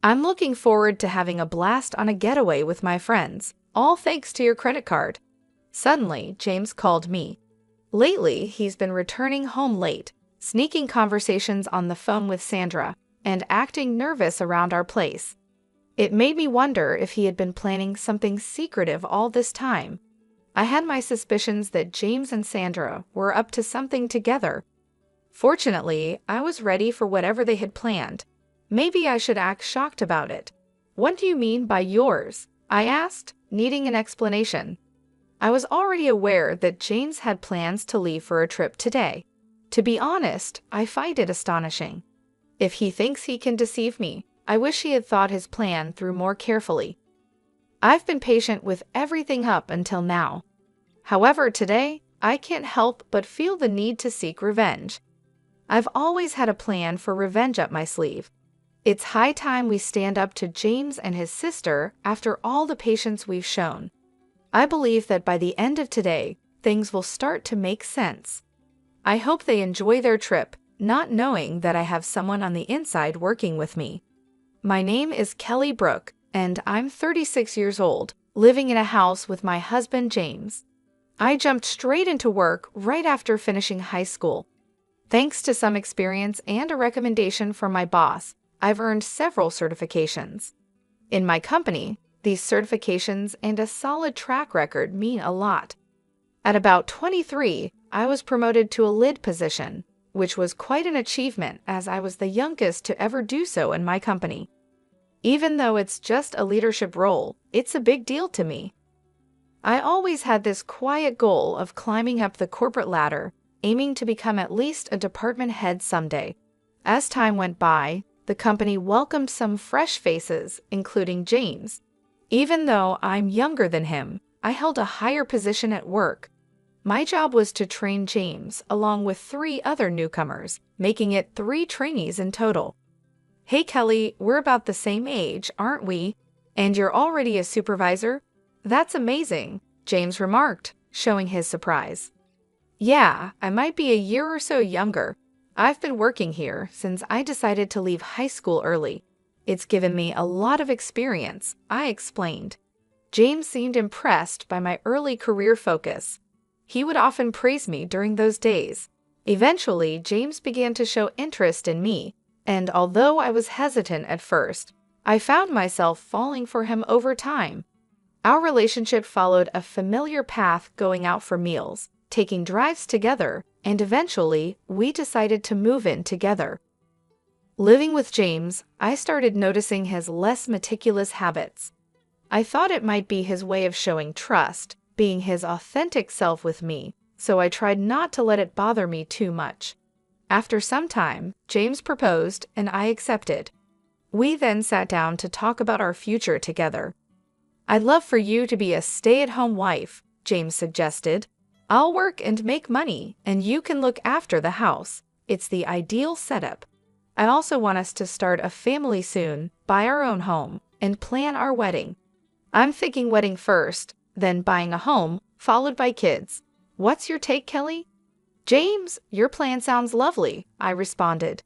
I'm looking forward to having a blast on a getaway with my friends, all thanks to your credit card. Suddenly, James called me. Lately, he's been returning home late, sneaking conversations on the phone with Sandra, and acting nervous around our place. It made me wonder if he had been planning something secretive all this time. I had my suspicions that James and Sandra were up to something together. Fortunately, I was ready for whatever they had planned. Maybe I should act shocked about it. "What do you mean by yours?" I asked, needing an explanation. I was already aware that James had plans to leave for a trip today. To be honest, I find it astonishing. If he thinks he can deceive me, I wish he had thought his plan through more carefully. I've been patient with everything up until now. However, today, I can't help but feel the need to seek revenge. I've always had a plan for revenge up my sleeve. It's high time we stand up to James and his sister after all the patience we've shown. I believe that by the end of today, things will start to make sense. I hope they enjoy their trip, not knowing that I have someone on the inside working with me. My name is Kelly Brooke, and I'm 36 years old, living in a house with my husband James. I jumped straight into work right after finishing high school. Thanks to some experience and a recommendation from my boss, I've earned several certifications. In my company, these certifications and a solid track record mean a lot. At about 23, I was promoted to a lead position, which was quite an achievement as I was the youngest to ever do so in my company. Even though it's just a leadership role, it's a big deal to me. I always had this quiet goal of climbing up the corporate ladder, aiming to become at least a department head someday. As time went by, the company welcomed some fresh faces, including James. Even though I'm younger than him, I held a higher position at work. My job was to train James along with 3 other newcomers, making it 3 trainees in total. "Hey Kelly, we're about the same age, aren't we? And you're already a supervisor? That's amazing," James remarked, showing his surprise. "Yeah, I might be a year or so younger. I've been working here since I decided to leave high school early. It's given me a lot of experience," I explained. James seemed impressed by my early career focus. He would often praise me during those days. Eventually, James began to show interest in me, and although I was hesitant at first, I found myself falling for him over time. Our relationship followed a familiar path, going out for meals, taking drives together, and eventually, we decided to move in together. Living with James, I started noticing his less meticulous habits. I thought it might be his way of showing trust, being his authentic self with me, so I tried not to let it bother me too much. After some time, James proposed and I accepted. We then sat down to talk about our future together. "I'd love for you to be a stay-at-home wife," James suggested. "I'll work and make money, and you can look after the house. It's the ideal setup. I also want us to start a family soon, buy our own home, and plan our wedding. I'm thinking wedding first, then buying a home, followed by kids. What's your take, Kelly?" "James, your plan sounds lovely," I responded.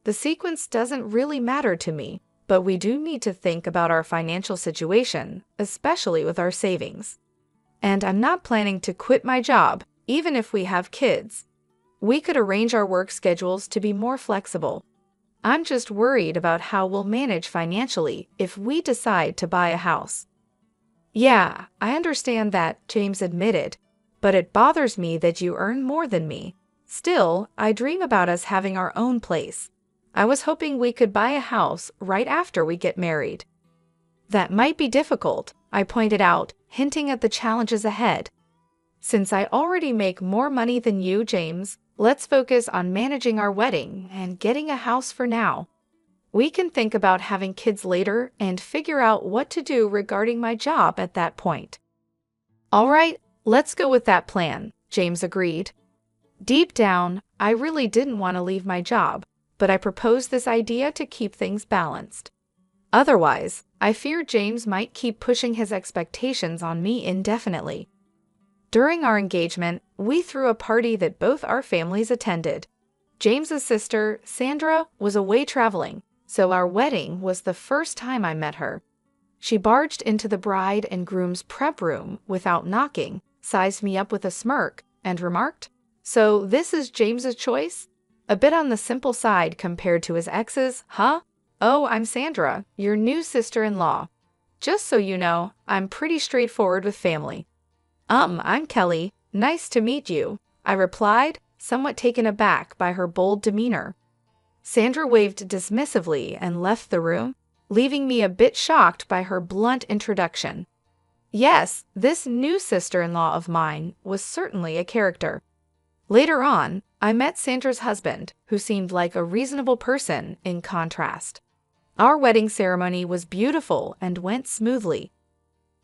"The sequence doesn't really matter to me, but we do need to think about our financial situation, especially with our savings. And I'm not planning to quit my job, even if we have kids. We could arrange our work schedules to be more flexible. I'm just worried about how we'll manage financially if we decide to buy a house." "Yeah, I understand that," James admitted, "but it bothers me that you earn more than me. Still, I dream about us having our own place. I was hoping we could buy a house right after we get married." "That might be difficult," I pointed out, hinting at the challenges ahead. "Since I already make more money than you, James, let's focus on managing our wedding and getting a house for now. We can think about having kids later and figure out what to do regarding my job at that point." "All right, let's go with that plan," James agreed. Deep down, I really didn't want to leave my job, but I proposed this idea to keep things balanced. Otherwise, I feared James might keep pushing his expectations on me indefinitely. During our engagement, we threw a party that both our families attended. James's sister, Sandra, was away traveling, So our wedding was the first time I met her. She barged into the bride and groom's prep room without knocking, sized me up with a smirk, and remarked, "So this is James's choice? A bit on the simple side compared to his ex's, huh? Oh, I'm Sandra, your new sister-in-law. Just so you know, I'm pretty straightforward with family." I'm Kelly. Nice to meet you," I replied, somewhat taken aback by her bold demeanor. Sandra waved dismissively and left the room, leaving me a bit shocked by her blunt introduction. Yes, this new sister-in-law of mine was certainly a character. Later on, I met Sandra's husband, who seemed like a reasonable person in contrast. Our wedding ceremony was beautiful and went smoothly.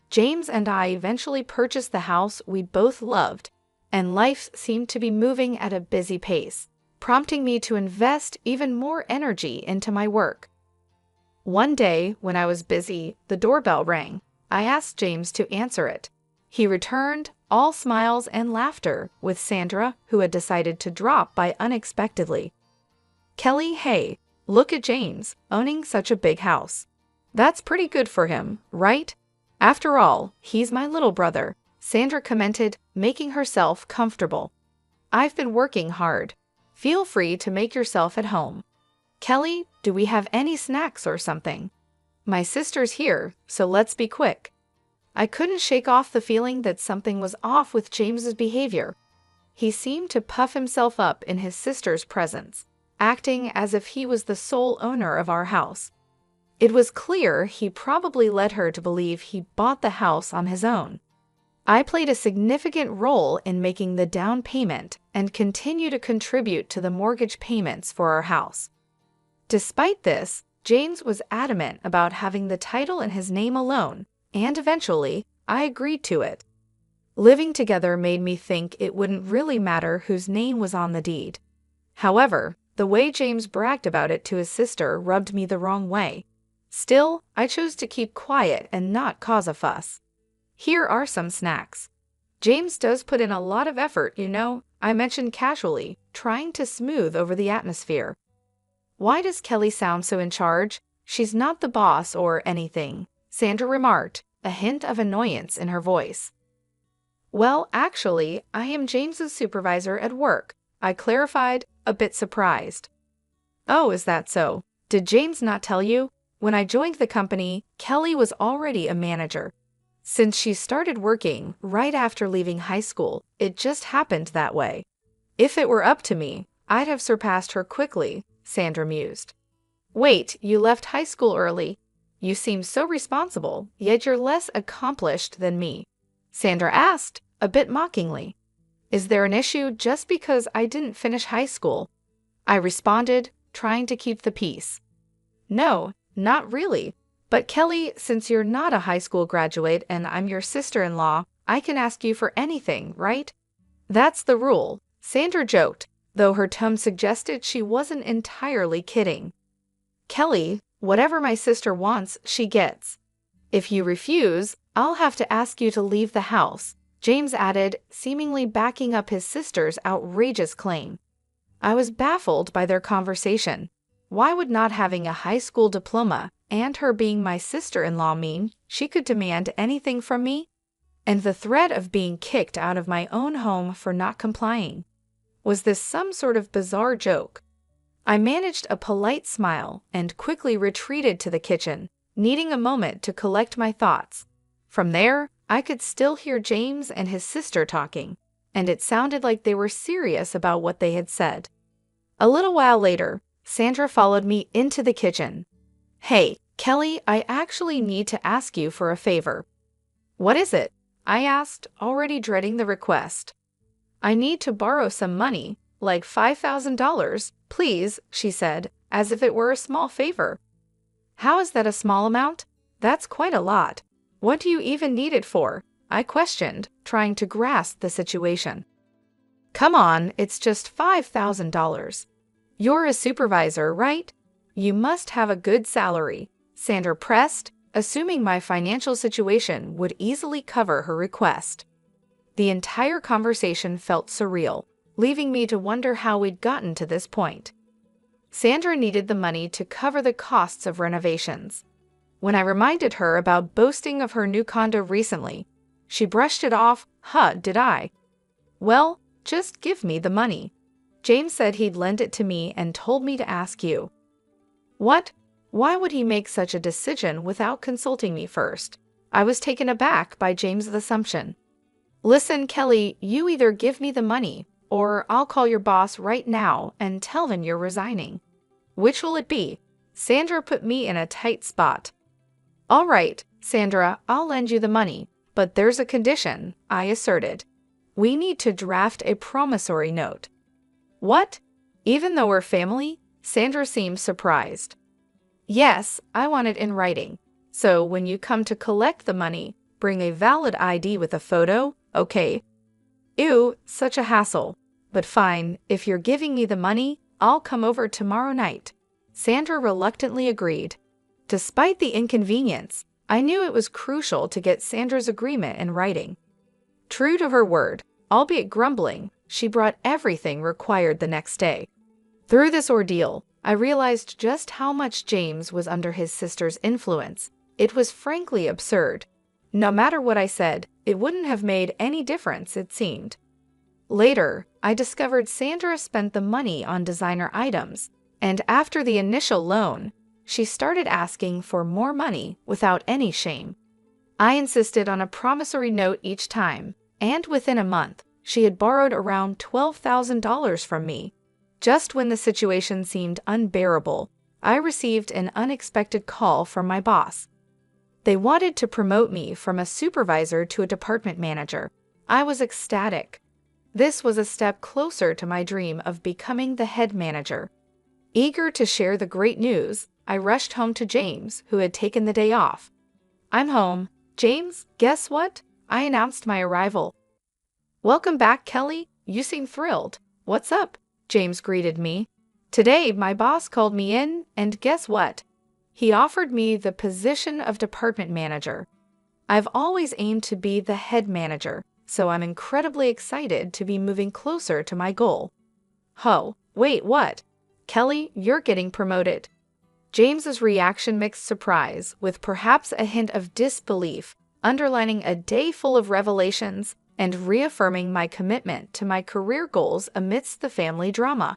James and I eventually purchased the house we both loved, and life seemed to be moving at a busy pace, prompting me to invest even more energy into my work. One day, when I was busy, the doorbell rang. I asked James to answer it. He returned, all smiles and laughter, with Sandra, who had decided to drop by unexpectedly. "Kelly, hey, look at James, owning such a big house. That's pretty good for him, right? After all, he's my little brother," Sandra commented, making herself comfortable. "I've been working hard. Feel free to make yourself at home. Kelly, do we have any snacks or something? My sister's here, so let's be quick." I couldn't shake off the feeling that something was off with James's behavior. He seemed to puff himself up in his sister's presence, acting as if he was the sole owner of our house. It was clear he probably led her to believe he bought the house on his own. I played a significant role in making the down payment and continue to contribute to the mortgage payments for our house. Despite this, James was adamant about having the title in his name alone, and eventually, I agreed to it. Living together made me think it wouldn't really matter whose name was on the deed. However, the way James bragged about it to his sister rubbed me the wrong way. Still, I chose to keep quiet and not cause a fuss. "Here are some snacks. James does put in a lot of effort, you know," I mentioned casually, trying to smooth over the atmosphere. "Why does Kelly sound so in charge? She's not the boss or anything," Sandra remarked, a hint of annoyance in her voice. "Well, actually, I am James's supervisor at work," I clarified, a bit surprised. "Oh, is that so? Did James not tell you? When I joined the company, Kelly was already a manager. Since she started working right after leaving high school, it just happened that way. If it were up to me, I'd have surpassed her quickly," Sandra mused. "Wait, you left high school early? You seem so responsible, yet you're less accomplished than me," Sandra asked, a bit mockingly. "Is there an issue just because I didn't finish high school?" I responded, trying to keep the peace. "No, not really. But Kelly, since you're not a high school graduate and I'm your sister-in-law, I can ask you for anything, right?" "That's the rule," Sandra joked, though her tone suggested she wasn't entirely kidding. "Kelly, whatever my sister wants, she gets. If you refuse, I'll have to ask you to leave the house," James added, seemingly backing up his sister's outrageous claim. I was baffled by their conversation. Why would not having a high school diploma and her being my sister-in-law mean she could demand anything from me? And the threat of being kicked out of my own home for not complying. Was this some sort of bizarre joke? I managed a polite smile and quickly retreated to the kitchen, needing a moment to collect my thoughts. From there, I could still hear James and his sister talking, and it sounded like they were serious about what they had said. A little while later, Sandra followed me into the kitchen. "Hey, Kelly, I actually need to ask you for a favor." "What is it?" I asked, already dreading the request. "I need to borrow some money, like $5,000, please," she said, as if it were a small favor. "How is that a small amount? That's quite a lot. What do you even need it for?" I questioned, trying to grasp the situation. "Come on, it's just $5,000. You're a supervisor, right? You must have a good salary," Sandra pressed, assuming my financial situation would easily cover her request. The entire conversation felt surreal, leaving me to wonder how we'd gotten to this point. Sandra needed the money to cover the costs of renovations. When I reminded her about boasting of her new condo recently, she brushed it off. Huh, did I? Well, just give me the money. James said he'd lend it to me and told me to ask you. What? Why would he make such a decision without consulting me first? I was taken aback by James's assumption. Listen, Kelly, you either give me the money, or I'll call your boss right now and tell them you're resigning. Which will it be? Sandra put me in a tight spot. All right, Sandra, I'll lend you the money, but there's a condition, I asserted. We need to draft a promissory note. What? Even though we're family? Sandra seemed surprised. Yes, I want it in writing. So when you come to collect the money, bring a valid ID with a photo, okay? Ew, such a hassle. But fine, if you're giving me the money, I'll come over tomorrow night. Sandra reluctantly agreed. Despite the inconvenience, I knew it was crucial to get Sandra's agreement in writing. True to her word, albeit grumbling, she brought everything required the next day. Through this ordeal, I realized just how much James was under his sister's influence. It was frankly absurd. No matter what I said, it wouldn't have made any difference, it seemed. Later, I discovered Sandra spent the money on designer items, and after the initial loan, she started asking for more money without any shame. I insisted on a promissory note each time, and within a month, she had borrowed around $12,000 from me. Just when the situation seemed unbearable, I received an unexpected call from my boss. They wanted to promote me from a supervisor to a department manager. I was ecstatic. This was a step closer to my dream of becoming the head manager. Eager to share the great news, I rushed home to James, who had taken the day off. I'm home. James, guess what? I announced my arrival. Welcome back, Kelly. You seem thrilled. What's up? James greeted me. Today, my boss called me in, and guess what? He offered me the position of department manager. I've always aimed to be the head manager, so I'm incredibly excited to be moving closer to my goal. Oh, wait, what? Kelly, you're getting promoted. James's reaction mixed surprise with perhaps a hint of disbelief, underlining a day full of revelations and reaffirming my commitment to my career goals amidst the family drama.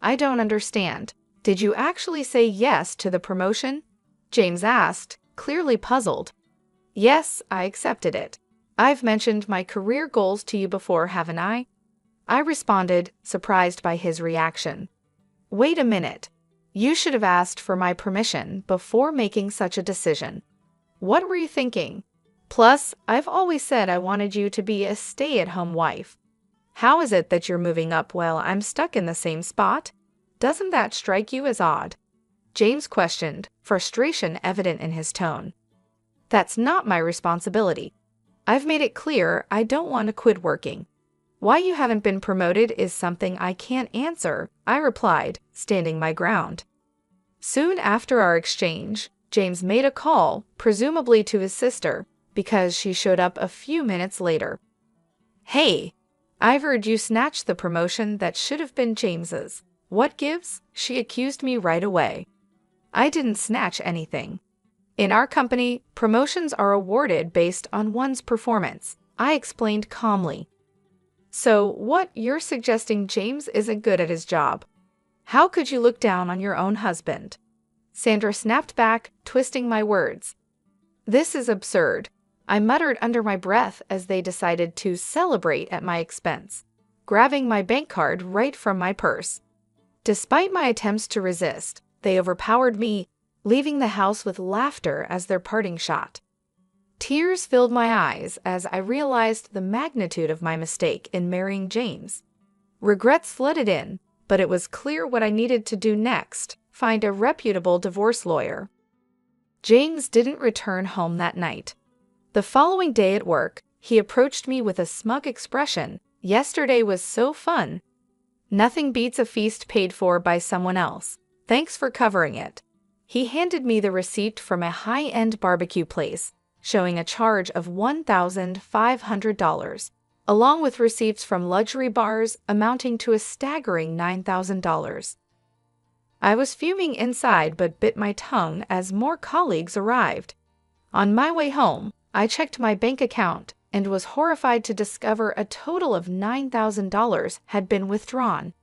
I don't understand. Did you actually say yes to the promotion? James asked, clearly puzzled. Yes, I accepted it. I've mentioned my career goals to you before, haven't I? I responded, surprised by his reaction. Wait a minute. You should have asked for my permission before making such a decision. What were you thinking? Plus, I've always said I wanted you to be a stay-at-home wife. How is it that you're moving up while I'm stuck in the same spot? Doesn't that strike you as odd? James questioned, frustration evident in his tone. That's not my responsibility. I've made it clear I don't want to quit working. Why you haven't been promoted is something I can't answer, I replied, standing my ground. Soon after our exchange, James made a call, presumably to his sister, because she showed up a few minutes later. Hey, I've heard you snatch the promotion that should have been James's. What gives? She accused me right away. I didn't snatch anything. In our company, promotions are awarded based on one's performance, I explained calmly. So what, you're suggesting James isn't good at his job? How could you look down on your own husband? Sandra snapped back, twisting my words. This is absurd, I muttered under my breath as they decided to celebrate at my expense, grabbing my bank card right from my purse. Despite my attempts to resist, they overpowered me, leaving the house with laughter as their parting shot. Tears filled my eyes as I realized the magnitude of my mistake in marrying James. Regret flooded in, but it was clear what I needed to do next: find a reputable divorce lawyer. James didn't return home that night. The following day at work, he approached me with a smug expression. Yesterday was so fun. Nothing beats a feast paid for by someone else. Thanks for covering it. He handed me the receipt from a high-end barbecue place, showing a charge of $1,500, along with receipts from luxury bars amounting to a staggering $9,000. I was fuming inside but bit my tongue as more colleagues arrived. On my way home, I checked my bank account and was horrified to discover a total of $9,000 had been withdrawn.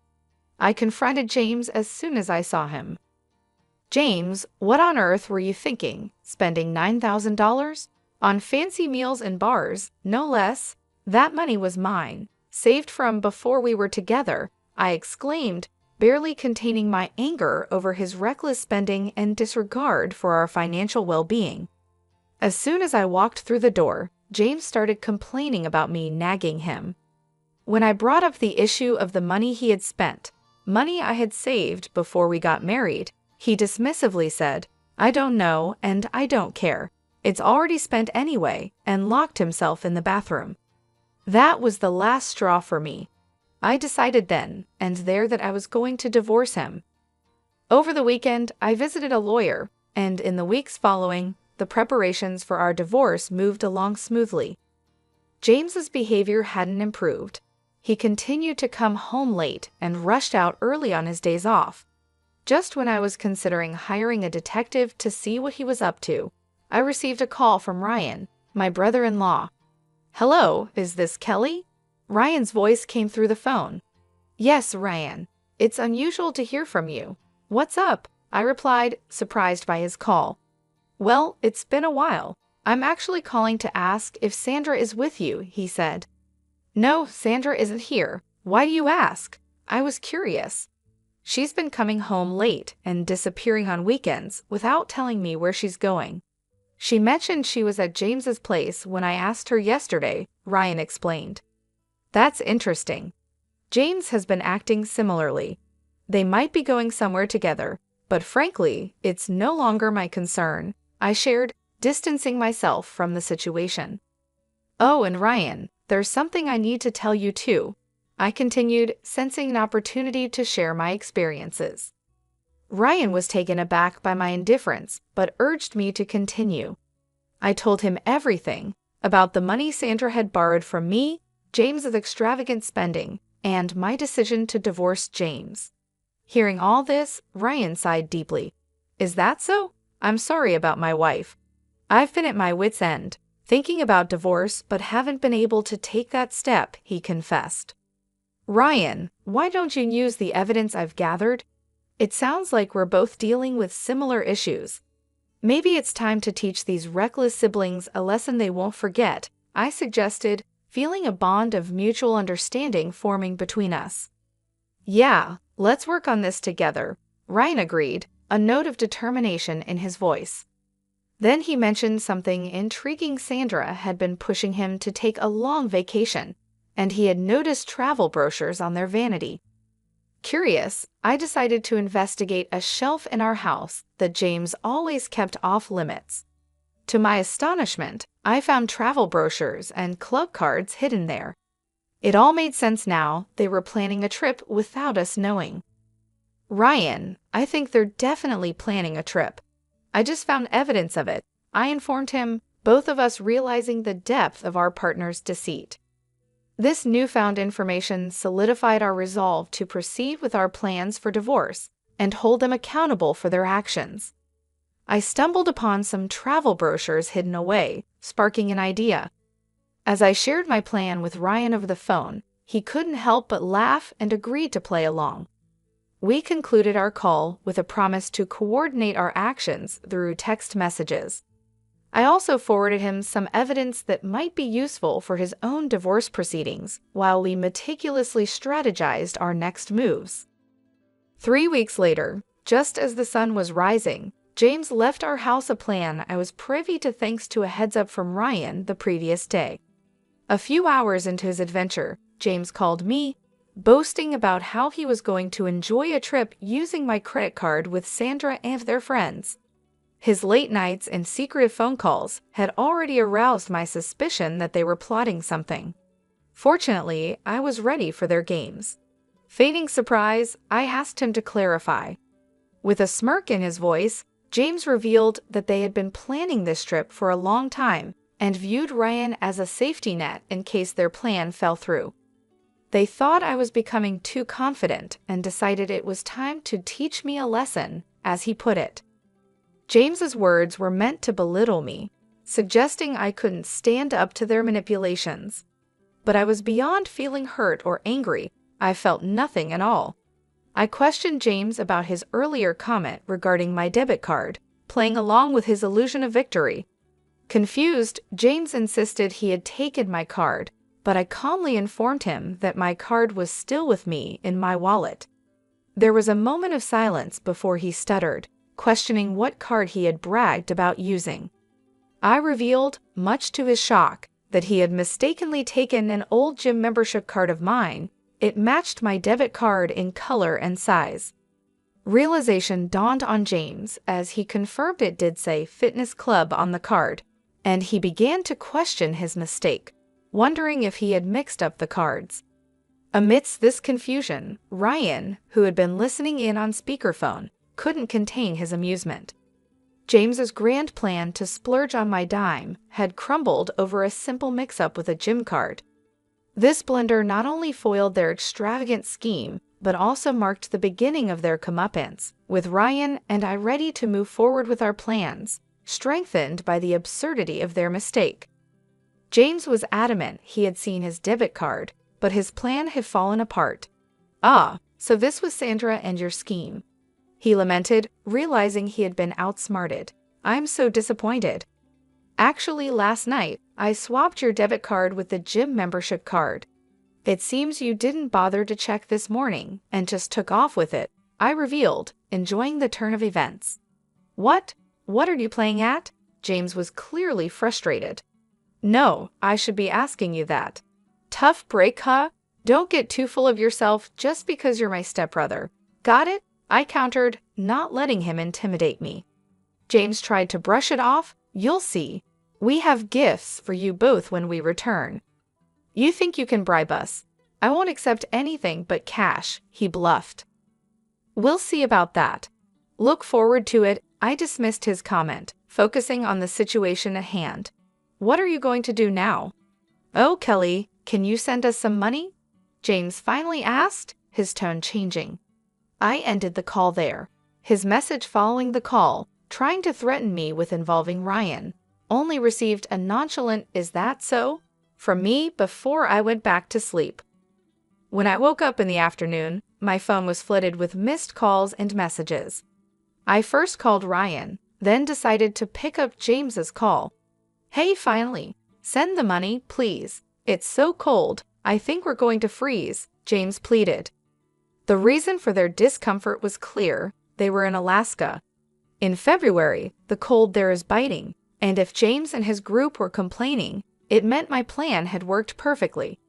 I confronted James as soon as I saw him. "James, what on earth were you thinking, spending $9,000? On fancy meals and bars, no less? That money was mine, saved from before we were together," I exclaimed, barely containing my anger over his reckless spending and disregard for our financial well-being. As soon as I walked through the door, James started complaining about me nagging him. When I brought up the issue of the money he had spent, money I had saved before we got married, he dismissively said, "I don't know and I don't care. It's already spent anyway," and locked himself in the bathroom. That was the last straw for me. I decided then and there that I was going to divorce him. Over the weekend, I visited a lawyer, and in the weeks following, the preparations for our divorce moved along smoothly. James's behavior hadn't improved. He continued to come home late and rushed out early on his days off. Just when I was considering hiring a detective to see what he was up to, I received a call from Ryan, my brother-in-law. "Hello, is this Kelly?" Ryan's voice came through the phone. "Yes, Ryan. It's unusual to hear from you. What's up?" I replied, surprised by his call. "Well, it's been a while. I'm actually calling to ask if Sandra is with you," he said. "No, Sandra isn't here. Why do you ask?" I was curious. "She's been coming home late and disappearing on weekends without telling me where she's going. She mentioned she was at James's place when I asked her yesterday," Ryan explained. "That's interesting. James has been acting similarly. They might be going somewhere together, but frankly, it's no longer my concern," I shared, distancing myself from the situation. "Oh, and Ryan, there's something I need to tell you too," I continued, sensing an opportunity to share my experiences. Ryan was taken aback by my indifference, but urged me to continue. I told him everything about the money Sandra had borrowed from me, James's extravagant spending, and my decision to divorce James. Hearing all this, Ryan sighed deeply. "Is that so? I'm sorry about my wife. I've been at my wit's end, thinking about divorce but haven't been able to take that step," he confessed. "Ryan, why don't you use the evidence I've gathered? It sounds like we're both dealing with similar issues. Maybe it's time to teach these reckless siblings a lesson they won't forget," I suggested, feeling a bond of mutual understanding forming between us. "Yeah, let's work on this together," Ryan agreed, a note of determination in his voice. Then he mentioned something intriguing. Sandra had been pushing him to take a long vacation, and he had noticed travel brochures on their vanity. Curious, I decided to investigate a shelf in our house that James always kept off limits. To my astonishment, I found travel brochures and club cards hidden there. It all made sense now. They were planning a trip without us knowing. "Ryan, I think they're definitely planning a trip. I just found evidence of it," I informed him, both of us realizing the depth of our partner's deceit. This newfound information solidified our resolve to proceed with our plans for divorce and hold them accountable for their actions. I stumbled upon some travel brochures hidden away, sparking an idea. As I shared my plan with Ryan over the phone, he couldn't help but laugh and agreed to play along. We concluded our call with a promise to coordinate our actions through text messages. I also forwarded him some evidence that might be useful for his own divorce proceedings while we meticulously strategized our next moves. 3 weeks later, just as the sun was rising, James left our house, a plan I was privy to thanks to a heads-up from Ryan the previous day. A few hours into his adventure, James called me, boasting about how he was going to enjoy a trip using my credit card with Sandra and their friends. His late nights and secretive phone calls had already aroused my suspicion that they were plotting something. Fortunately, I was ready for their games. Feigning surprise, I asked him to clarify. With a smirk in his voice, James revealed that they had been planning this trip for a long time and viewed Ryan as a safety net in case their plan fell through. They thought I was becoming too confident and decided it was time to teach me a lesson, as he put it. James's words were meant to belittle me, suggesting I couldn't stand up to their manipulations. But I was beyond feeling hurt or angry. I felt nothing at all. I questioned James about his earlier comment regarding my debit card, playing along with his illusion of victory. Confused, James insisted he had taken my card, but I calmly informed him that my card was still with me in my wallet. There was a moment of silence before he stuttered, questioning what card he had bragged about using. I revealed, much to his shock, that he had mistakenly taken an old gym membership card of mine. It matched my debit card in color and size. Realization dawned on James as he confirmed it did say Fitness Club on the card, and he began to question his mistake, wondering if he had mixed up the cards. Amidst this confusion, Ryan, who had been listening in on speakerphone, couldn't contain his amusement. James's grand plan to splurge on my dime had crumbled over a simple mix-up with a gym card. This blunder not only foiled their extravagant scheme, but also marked the beginning of their comeuppance, with Ryan and I ready to move forward with our plans, strengthened by the absurdity of their mistake. James was adamant he had seen his debit card, but his plan had fallen apart. "Ah, so this was Sandra and your scheme," he lamented, realizing he had been outsmarted. "I'm so disappointed. Actually, last night, I swapped your debit card with the gym membership card. It seems you didn't bother to check this morning and just took off with it," I revealed, enjoying the turn of events. What are you playing at?" James was clearly frustrated. "No, I should be asking you that. Tough break, huh? Don't get too full of yourself just because you're my stepbrother. Got it?" I countered, not letting him intimidate me. James tried to brush it off. "You'll see. We have gifts for you both when we return." "You think you can bribe us? I won't accept anything but cash," he bluffed. "We'll see about that. Look forward to it," I dismissed his comment, focusing on the situation at hand. "What are you going to do now?" "Oh, Kelly, can you send us some money?" James finally asked, his tone changing. I ended the call there, his message following the call, trying to threaten me with involving Ryan, only received a nonchalant "Is that so?" from me before I went back to sleep. When I woke up in the afternoon, my phone was flooded with missed calls and messages. I first called Ryan, then decided to pick up James's call. "Hey, finally, send the money, please. It's so cold, I think we're going to freeze," James pleaded. The reason for their discomfort was clear. They were in Alaska. In February, the cold there is biting, and if James and his group were complaining, it meant my plan had worked perfectly.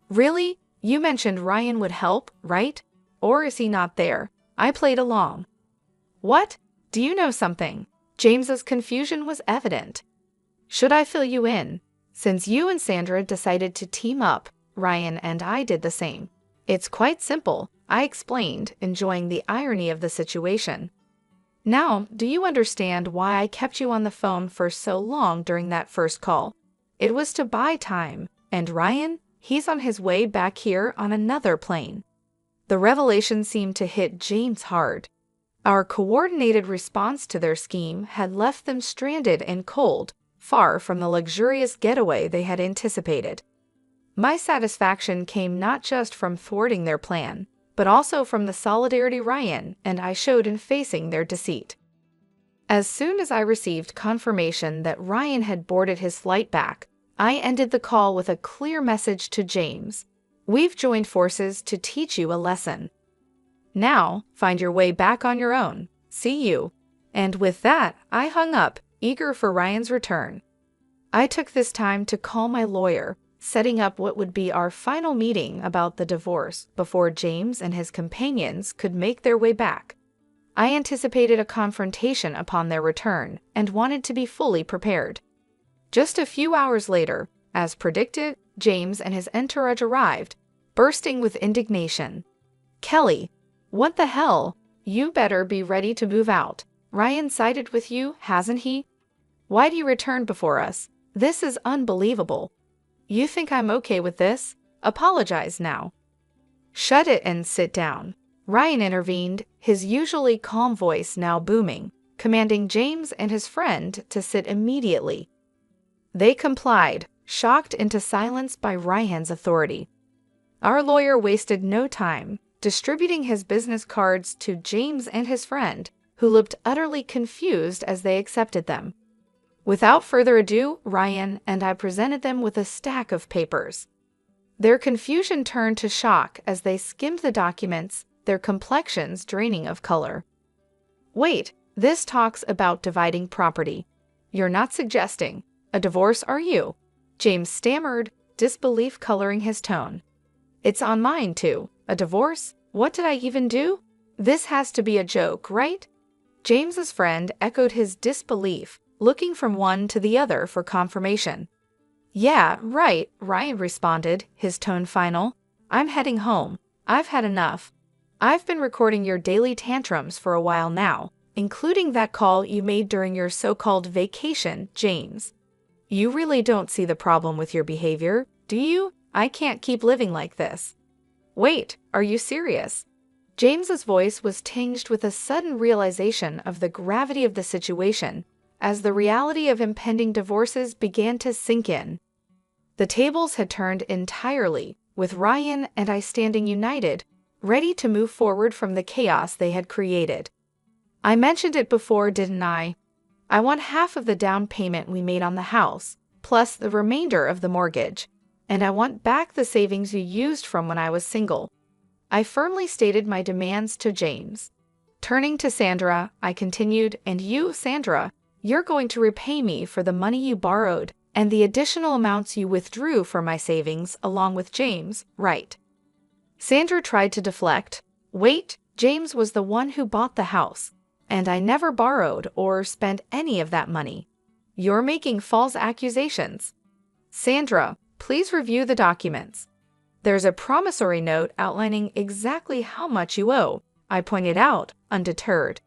"Really? You mentioned Ryan would help, right? Or is he not there?" I played along. "What? Do you know something?" James's confusion was evident. "Should I fill you in? Since you and Sandra decided to team up, Ryan and I did the same. It's quite simple," I explained, enjoying the irony of the situation. "Now, do you understand why I kept you on the phone for so long during that first call? It was to buy time, and Ryan, he's on his way back here on another plane." The revelation seemed to hit James hard. Our coordinated response to their scheme had left them stranded and cold, far from the luxurious getaway they had anticipated. My satisfaction came not just from thwarting their plan, but also from the solidarity Ryan and I showed in facing their deceit. As soon as I received confirmation that Ryan had boarded his flight back, I ended the call with a clear message to James. "We've joined forces to teach you a lesson. Now, find your way back on your own. See you." And with that, I hung up, eager for Ryan's return. I took this time to call my lawyer, setting up what would be our final meeting about the divorce before James and his companions could make their way back. I anticipated a confrontation upon their return and wanted to be fully prepared. Just a few hours later, as predicted, James and his entourage arrived, bursting with indignation. "Kelly, what the hell? You better be ready to move out. Ryan sided with you, hasn't he? Why do you return before us? This is unbelievable. You think I'm okay with this? Apologize now. Shut it and sit down. Ryan intervened, his usually calm voice now booming, commanding James and his friend to sit immediately. They complied, shocked into silence by Ryan's authority. Our lawyer wasted no time, distributing his business cards to James and his friend, who looked utterly confused as they accepted them. Without further ado, Ryan and I presented them with a stack of papers. Their confusion turned to shock as they skimmed the documents, their complexions draining of color. Wait, this talks about dividing property. You're not suggesting a divorce, are you? James stammered, disbelief coloring his tone. It's on mine, too. A divorce? What did I even do? This has to be a joke, right? James's friend echoed his disbelief, looking from one to the other for confirmation. Yeah, right, Ryan responded, his tone final. I'm heading home. I've had enough. I've been recording your daily tantrums for a while now, including that call you made during your so-called vacation, James. You really don't see the problem with your behavior, do you? I can't keep living like this. Wait, are you serious? James's voice was tinged with a sudden realization of the gravity of the situation, as the reality of impending divorces began to sink in. The tables had turned entirely, with Ryan and I standing united, ready to move forward from the chaos they had created. I mentioned it before, didn't I? I want half of the down payment we made on the house, plus the remainder of the mortgage, and I want back the savings you used from when I was single. I firmly stated my demands to James. Turning to Sandra, I continued, and you, Sandra, you're going to repay me for the money you borrowed and the additional amounts you withdrew from my savings along with James, right? Sandra tried to deflect. Wait, James was the one who bought the house, and I never borrowed or spent any of that money. You're making false accusations. Sandra, please review the documents. There's a promissory note outlining exactly how much you owe, I pointed out, undeterred.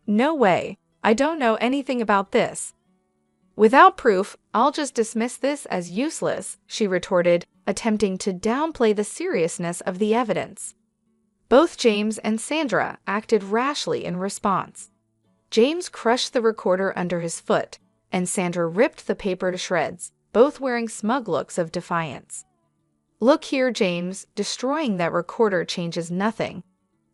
No way. I don't know anything about this. Without proof, I'll just dismiss this as useless, she retorted, attempting to downplay the seriousness of the evidence. Both James and Sandra acted rashly in response. James crushed the recorder under his foot, and Sandra ripped the paper to shreds, both wearing smug looks of defiance. Look here, James, destroying that recorder changes nothing.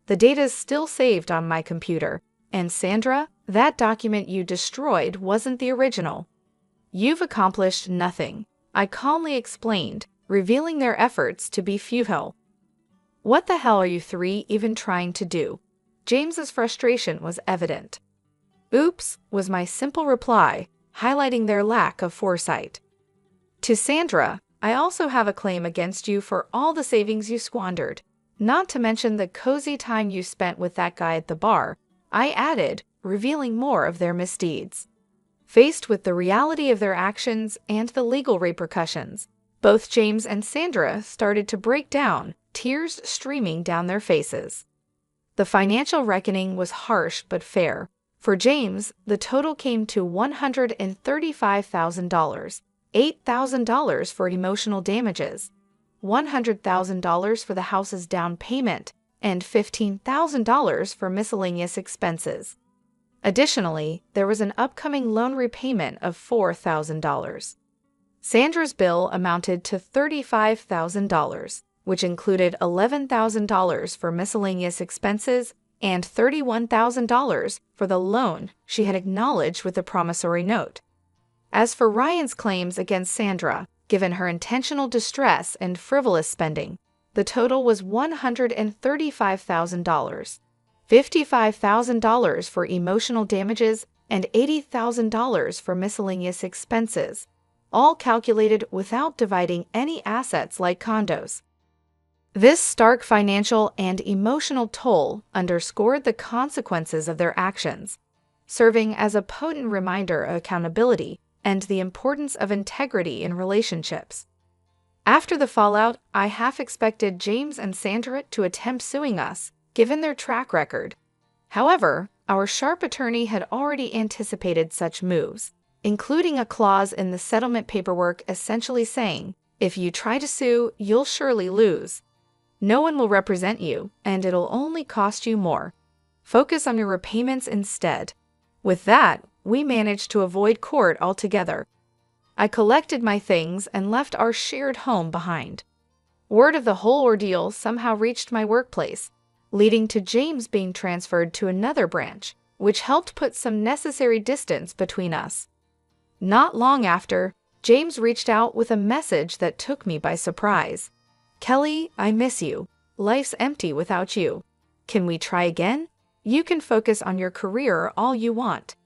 The data's still saved on my computer, and Sandra, that document you destroyed wasn't the original. You've accomplished nothing, I calmly explained, revealing their efforts to be futile. What the hell are you three even trying to do? James's frustration was evident. Oops, was my simple reply, highlighting their lack of foresight. To Sandra, I also have a claim against you for all the savings you squandered, not to mention the cozy time you spent with that guy at the bar, I added, revealing more of their misdeeds. Faced with the reality of their actions and the legal repercussions, both James and Sandra started to break down, tears streaming down their faces. The financial reckoning was harsh but fair. For James, the total came to $135,000, $8,000 for emotional damages, $100,000 for the house's down payment, and $15,000 for miscellaneous expenses. Additionally, there was an upcoming loan repayment of $4,000. Sandra's bill amounted to $35,000, which included $11,000 for miscellaneous expenses and $31,000 for the loan she had acknowledged with the promissory note. As for Ryan's claims against Sandra, given her intentional distress and frivolous spending, the total was $135,000, $55,000 for emotional damages, and $80,000 for miscellaneous expenses, all calculated without dividing any assets like condos. This stark financial and emotional toll underscored the consequences of their actions, serving as a potent reminder of accountability and the importance of integrity in relationships. After the fallout, I half expected James and Sandra to attempt suing us, given their track record. However, our sharp attorney had already anticipated such moves, including a clause in the settlement paperwork essentially saying, If you try to sue, you'll surely lose. No one will represent you, and it'll only cost you more. Focus on your repayments instead. With that, we managed to avoid court altogether. I collected my things and left our shared home behind. Word of the whole ordeal somehow reached my workplace, leading to James being transferred to another branch, which helped put some necessary distance between us. Not long after, James reached out with a message that took me by surprise. "Kelly, I miss you. Life's empty without you. Can we try again? You can focus on your career all you want."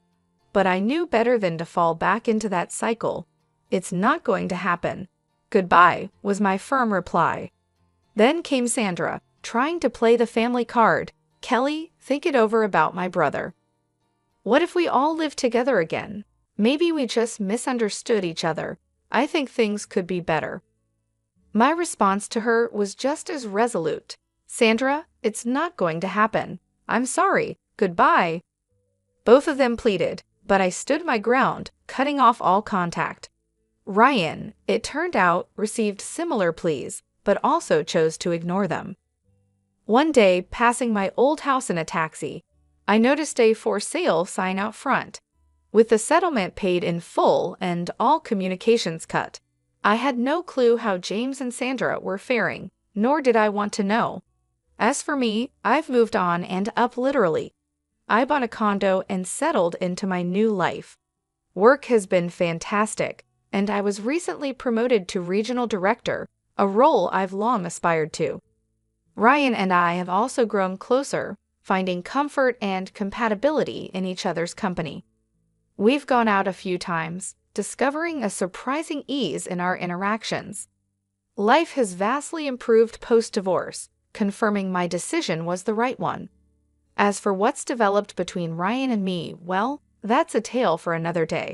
But I knew better than to fall back into that cycle. "It's not going to happen. Goodbye," was my firm reply. Then came Sandra, trying to play the family card. "Kelly, think it over about my brother. What if we all lived together again? Maybe we just misunderstood each other. I think things could be better." My response to her was just as resolute. "Sandra, it's not going to happen. I'm sorry. Goodbye." Both of them pleaded, but I stood my ground, cutting off all contact. Ryan, it turned out, received similar pleas, but also chose to ignore them. One day, passing my old house in a taxi, I noticed a "for sale" sign out front. With the settlement paid in full and all communications cut, I had no clue how James and Sandra were faring, nor did I want to know. As for me, I've moved on and up literally. I bought a condo and settled into my new life. Work has been fantastic, and I was recently promoted to regional director, a role I've long aspired to. Ryan and I have also grown closer, finding comfort and compatibility in each other's company. We've gone out a few times, discovering a surprising ease in our interactions. Life has vastly improved post-divorce, confirming my decision was the right one. As for what's developed between Ryan and me, well, that's a tale for another day.